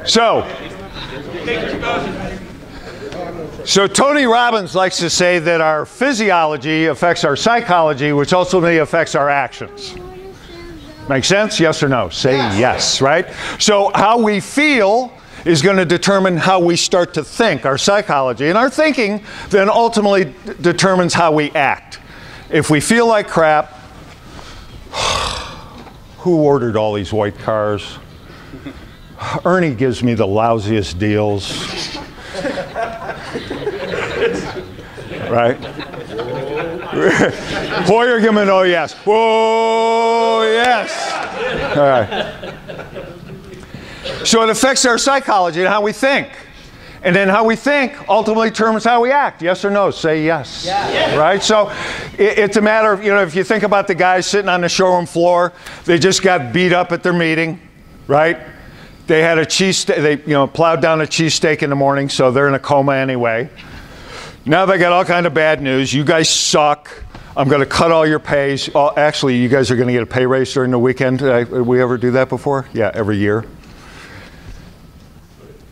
So Tony Robbins likes to say that our physiology affects our psychology, which ultimately affects our actions. Make sense? Yes or no? Say yes, right? So how we feel is going to determine how we start to think, our psychology. And our thinking then ultimately determines how we act. If we feel like crap, who ordered all these white cars? Ernie gives me the lousiest deals. Right? Hoyer, give him an oh yes. Whoa, yes. All right. So it affects our psychology and how we think. And then how we think ultimately determines how we act. Yes or no? Say yes. Yeah. Right? So it's a matter of, if you think about the guys sitting on the showroom floor, they just got beat up at their meeting, right? They had a cheesesteak, they plowed down a cheesesteak in the morning, so they're in a coma anyway. Now they got all kind of bad news. You guys suck. I'm going to cut all your pays. Actually, you guys are going to get a pay raise during the weekend. Did we ever do that before? Yeah, every year.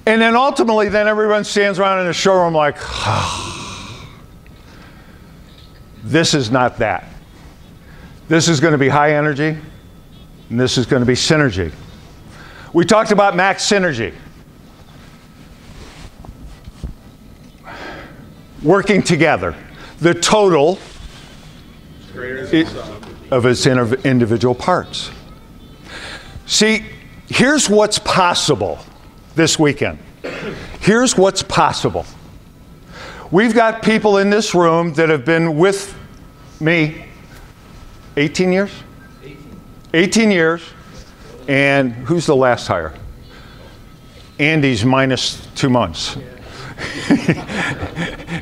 And then ultimately, then everyone stands around in the showroom like, this is not that. This is going to be high energy, and this is going to be synergy. We talked about MaxSynergy. Working together. The total of its individual parts. See, here's what's possible this weekend. Here's what's possible. We've got people in this room that have been with me 18 years? 18 years. And who's the last hire? Andy's minus 2 months.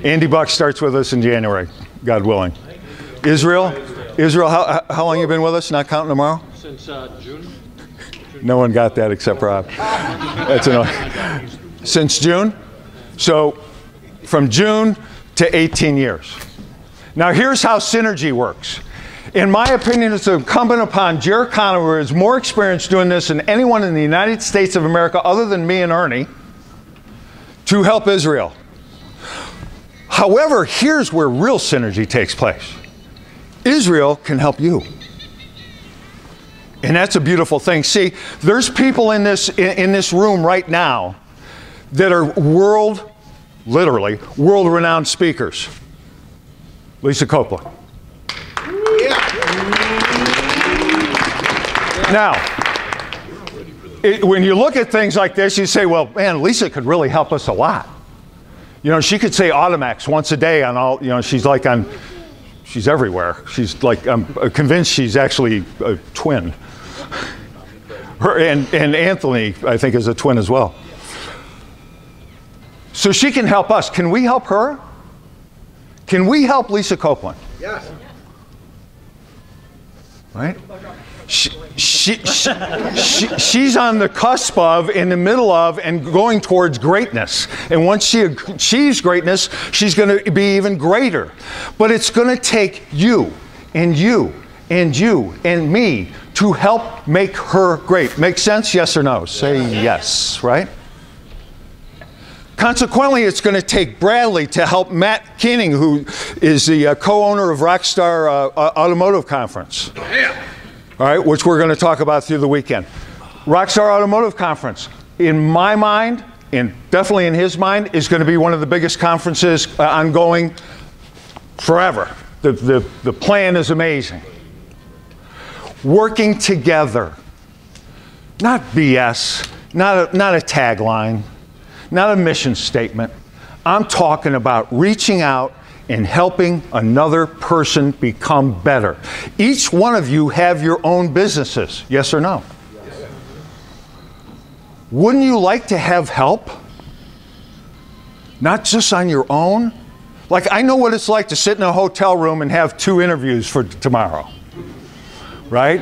Andy Buck starts with us in January, God willing. Israel, how long have you been with us, not counting tomorrow? Since June. No one got that except Rob. That's annoying. Since June? So from June to 18 years. Now here's how synergy works. In my opinion, it's incumbent upon Jerry Connor, who has more experience doing this than anyone in the United States of America other than me and Ernie, to help Israel. However, here's where real synergy takes place. Israel can help you. And that's a beautiful thing. See, there's people in this room right now that are literally world-renowned speakers. Lisa Copeland. Now, when you look at things like this, you say, well, man, Lisa could really help us a lot. She could say AutoMax once a day on all, she's everywhere. She's like, I'm convinced she's actually a twin. Her and Anthony, I think, is a twin as well. So she can help us. Can we help her? Can we help Lisa Copeland? Yes. Right? She's on the cusp of, in the middle of, and going towards greatness. And once she achieves greatness, she's going to be even greater. But it's going to take you and you and you and me to help make her great. Make sense? Yes or no? Say yes, right? Consequently, it's going to take Bradley to help Matt Keening, who is the co-owner of Rockstar Automotive Conference. All right, which we're going to talk about through the weekend. Rockstar Automotive Conference, in my mind, and definitely in his mind, is going to be one of the biggest conferences ongoing forever. The plan is amazing. Working together. Not BS, not a tagline, not a mission statement. I'm talking about reaching out and helping another person become better. Each one of you have your own businesses, yes or no? Yes. Wouldn't you like to have help? Not just on your own? Like, I know what it's like to sit in a hotel room and have 2 interviews for tomorrow, right?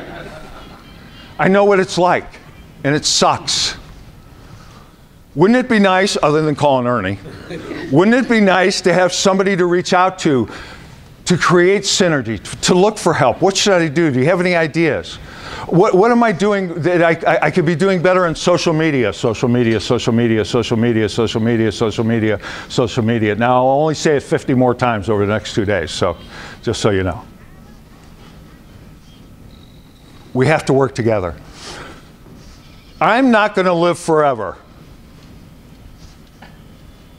I know what it's like, and it sucks. Wouldn't it be nice, other than calling Ernie, wouldn't it be nice to have somebody to reach out to to create synergy, to look for help. What should I do? Do you have any ideas? What am I doing that I could be doing better in social media? Social media, social media, social media, social media, social media, social media. Now, I'll only say it 50 more times over the next 2 days, so just so you know. We have to work together. I'm not going to live forever,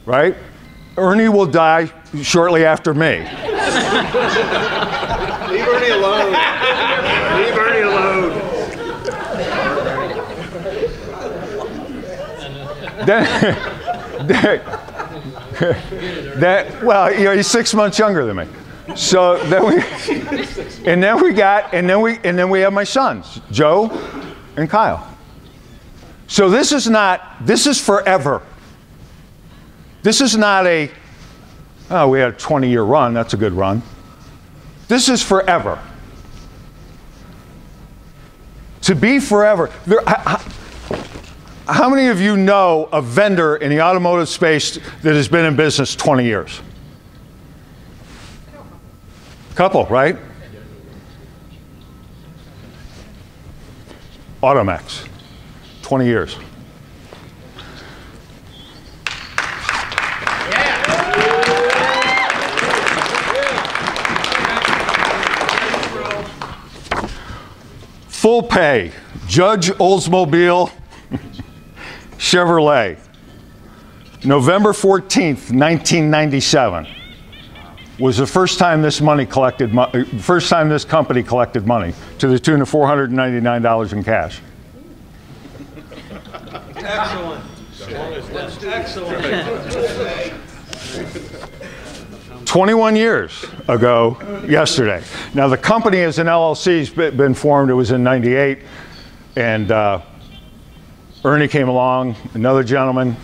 right? Ernie will die shortly after me. Leave Ernie alone. Leave Ernie alone. Well, you know, he's 6 months younger than me. So then we have my sons, Joe and Kyle. So this is forever. This is not we had a 20-year run, that's a good run. This is forever. To be forever. How many of you know a vendor in the automotive space that has been in business 20 years? Couple, right? AutoMax, 20 years. Full pay, Judge Oldsmobile Chevrolet, November 14th, 1997, was the first time this company collected money to the tune of $499 in cash. Excellent. Excellent. 21 years ago yesterday. Now the company as an LLC has been formed, it was in '98, and Ernie came along, another gentleman,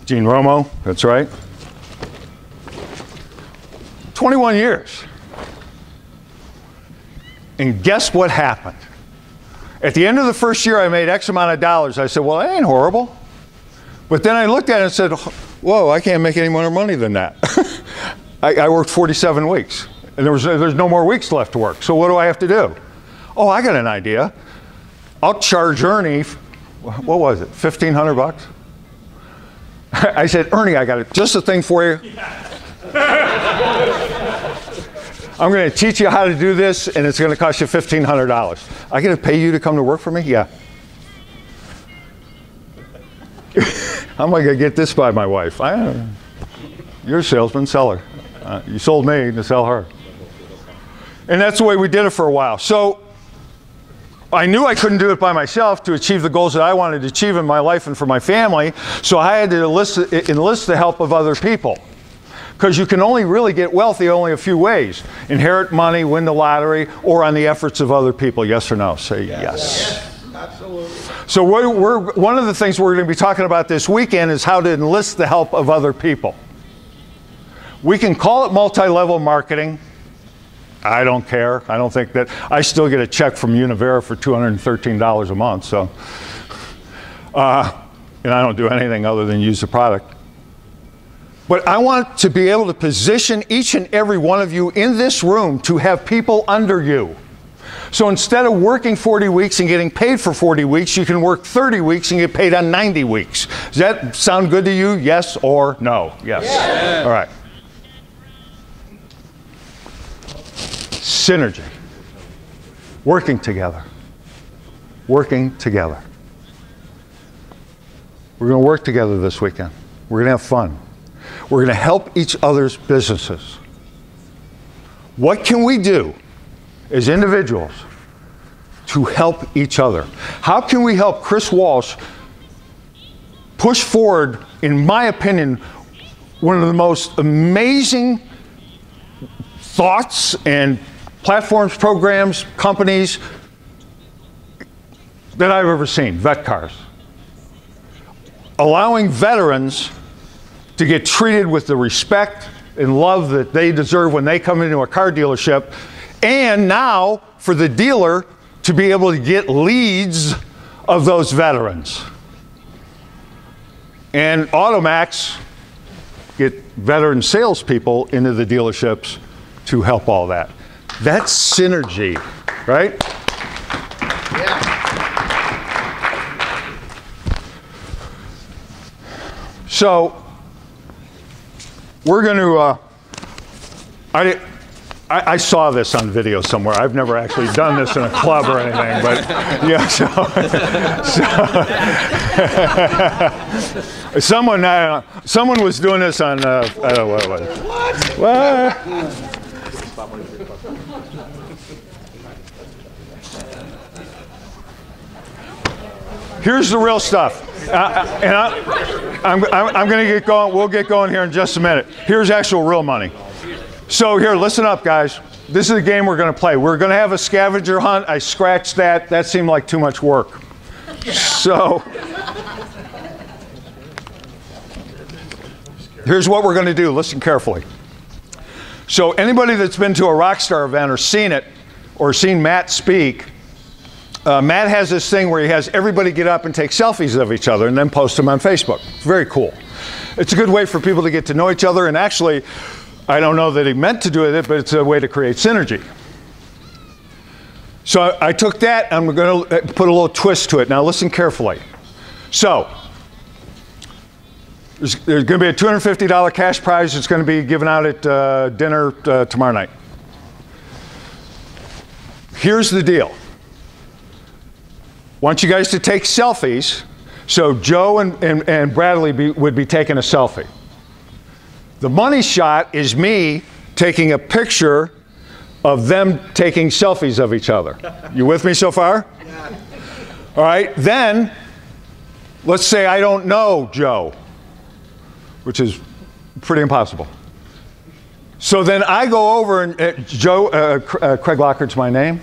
Gene Romo, that's right. 21 years. And guess what happened? At the end of the first year I made X amount of dollars. I said, well, that ain't horrible. But then I looked at it and said, whoa, I can't make any more money than that. I worked 47 weeks, and there's no more weeks left to work. So what do I have to do? Oh, I got an idea. I'll charge Ernie, what was it, 1,500 bucks? I said, Ernie, I got just a thing for you. I'm going to teach you how to do this, and it's going to cost you $1,500. I got to pay you to come to work for me? Yeah. How am I going to get this by my wife? You're a salesman, sell her. You sold me to sell her. And that's the way we did it for a while. So I knew I couldn't do it by myself to achieve the goals that I wanted to achieve in my life and for my family. So I had to enlist the help of other people. Because you can only really get wealthy only a few ways. Inherit money, win the lottery, or on the efforts of other people. Yes or no? Say yes. Absolutely. So one of the things we're going to be talking about this weekend is how to enlist the help of other people. We can call it multi-level marketing. I don't care. I don't think that. I still get a check from Univera for $213 a month. So, and I don't do anything other than use the product. But I want to be able to position each and every one of you in this room to have people under you. So instead of working 40 weeks and getting paid for 40 weeks, you can work 30 weeks and get paid on 90 weeks. Does that sound good to you? Yes or no? Yes. Yeah. All right. Synergy. Working together. Working together. We're going to work together this weekend. We're going to have fun. We're going to help each other's businesses. What can we do as individuals to help each other? How can we help Chris Walsh push forward, in my opinion, one of the most amazing thoughts and platforms, programs, companies that I've ever seen, vet cars. Allowing veterans to get treated with the respect and love that they deserve when they come into a car dealership, and now for the dealer to be able to get leads of those veterans. And AutoMax get veteran salespeople into the dealerships to help all that. That's synergy, right? Yeah. So we're going to, I saw this on video somewhere. I've never actually done this in a club or anything, but yeah, so someone was doing this on, I don't know what it was. What? Here's the real stuff. I'm going to get going. We'll get going here in just a minute. Here's actual real money. So here, listen up, guys. This is a game we're going to play. We're going to have a scavenger hunt. I scratched that. That seemed like too much work. So here's what we're going to do. Listen carefully. So anybody that's been to a Rockstar event or seen it, or seen Matt speak, Matt has this thing where he has everybody get up and take selfies of each other and then post them on Facebook. It's very cool. It's a good way for people to get to know each other, and actually, I don't know that he meant to do it, but it's a way to create synergy. So I took that, and we're going to put a little twist to it. Now listen carefully. So there's going to be a $250 cash prize that's going to be given out at dinner tomorrow night. Here's the deal. I want you guys to take selfies. So Joe and Bradley would be taking a selfie. The money shot is me taking a picture of them taking selfies of each other. You with me so far? Yeah. All right, then let's say I don't know Joe, which is pretty impossible. So then I go over and Craig Lockhart's my name.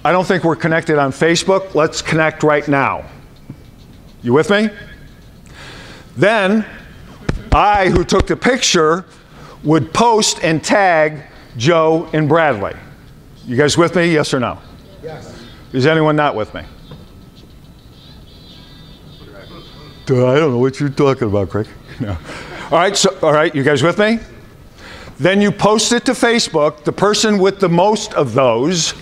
I don't think we're connected on Facebook. Let's connect right now. You with me? Then I, who took the picture, would post and tag Joe and Bradley. You guys with me? Yes or no? Yes. Is anyone not with me? I don't know what you're talking about, Craig. No. All right, you guys with me? Then you post it to Facebook. The person with the most of those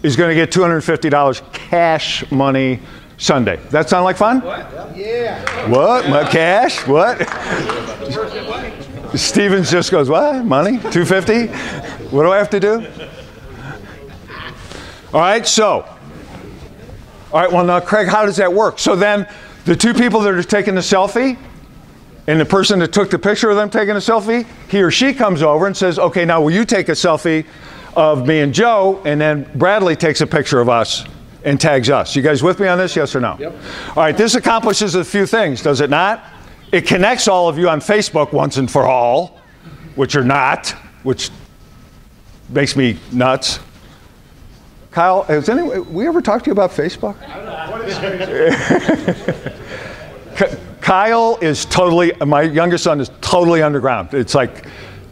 is going to get $250 cash money Sunday. That sound like fun? What? Yeah. What? My cash? What? Stevens just goes, what? Money? $250? What do I have to do? All right, well now, Craig, how does that work? So then the two people that are taking the selfie and the person that took the picture of them taking a selfie, he or she comes over and says, okay, now will you take a selfie of me and Joe, and then Bradley takes a picture of us and tags us. You guys with me on this, yes or no? Yep. All right, this accomplishes a few things, does it not? It connects all of you on Facebook once and for all, which you're not, which makes me nuts. Kyle, has we ever talked to you about Facebook? I don't know. What is Facebook? Kyle is totally, my youngest son is totally underground. It's like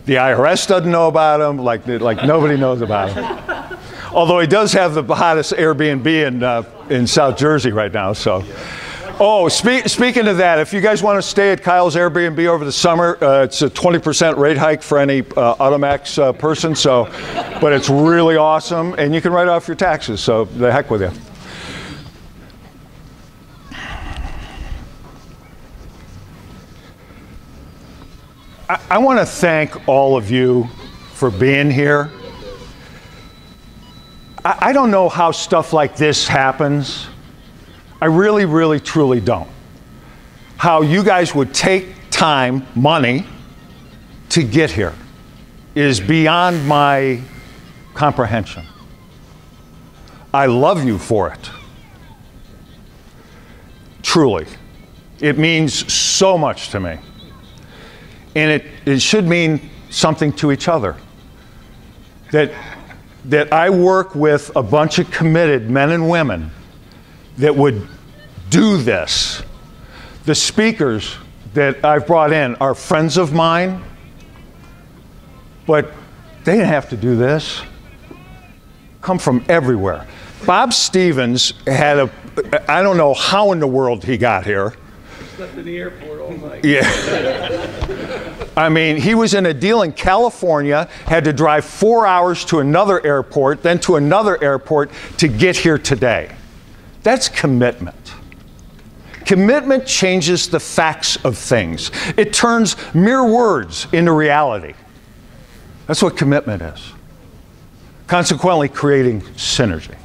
the IRS doesn't know about him, like nobody knows about him. Although he does have the hottest Airbnb in South Jersey right now. So, speaking of that, if you guys want to stay at Kyle's Airbnb over the summer, it's a 20% rate hike for any AutoMax person. So, but it's really awesome, and you can write off your taxes. So, the heck with you. I want to thank all of you for being here. I don't know how stuff like this happens. I really, really, truly don't. How you guys would take time, money, to get here is beyond my comprehension. I love you for it. Truly. It means so much to me. And it should mean something to each other. That I work with a bunch of committed men and women that would do this. The speakers that I've brought in are friends of mine, but they didn't have to do this. Come from everywhere. Bob Stevens had I don't know how in the world he got here, Slept in the airport all night. Yeah. I mean, he was in a deal in California, had to drive 4 hours to another airport, then to another airport to get here today. That's commitment. Commitment changes the facts of things. It turns mere words into reality. That's what commitment is. Consequently, creating synergy.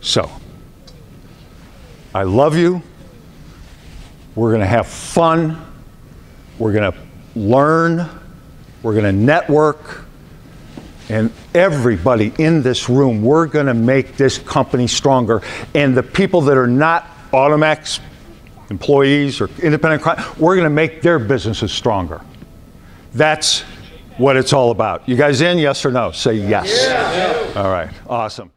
So, I love you. We're going to have fun. We're going to learn. We're going to network. And everybody in this room, we're going to make this company stronger. And the people that are not AutoMax employees or independent clients, we're going to make their businesses stronger. That's what it's all about. You guys in? Yes or no? Say yes. Yeah. All right. Awesome.